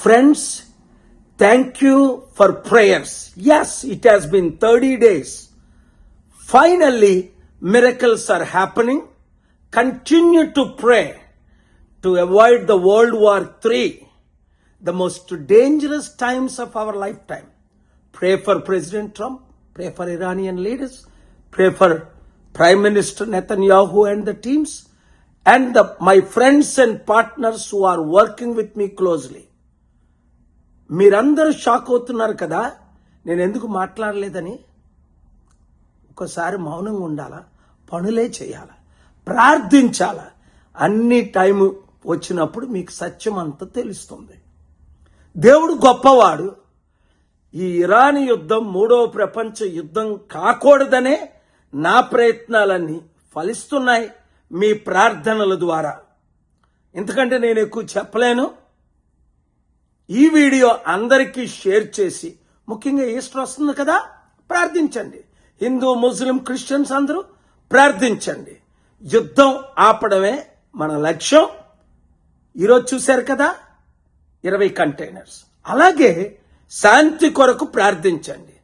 Friends, thank you for prayers. Yes, it has been 30 days. Finally, miracles are happening. Continue to pray to avoid the World War III, the most dangerous times of our lifetime. Pray for President Trump, pray for Iranian leaders, pray for Prime Minister Netanyahu and the teams, and my friends and partners who are working with me closely. మీరందరూ shock అవుతున్నారు కదా, నేను ఎందుకు మాట్లాడలేదని. ఒకసారి మౌనంగా ఉండాలా, పనులే చేయాలా, ప్రార్థించాలా. అన్ని టైం వచ్చినప్పుడు మీకు సత్యం అంతా తెలుస్తుంది. దేవుడు గొప్పవాడు. ఈ ఇరాన్ యుద్ధం మూడవ ప్రపంచ యుద్ధం కాకూడదనే నా ప్రయత్నాలన్నీ ఫలిస్తున్నాయి మీ ప్రార్థనల ద్వారా. ఎందుకంటే నేను ఎక్కువ చెప్పలేను. ఈ వీడియో అందరికీ షేర్ చేసి, ముఖ్యంగా ఈస్టర్ వస్తుంది కదా, ప్రార్థించండి. హిందూ, ముస్లిం, క్రిస్టియన్స్ అందరూ ప్రార్థించండి. యుద్ధం ఆపడమే మన లక్ష్యం. ఈరోజు చూశారు కదా 20 కంటైనర్స్. అలాగే శాంతి కొరకు ప్రార్థించండి.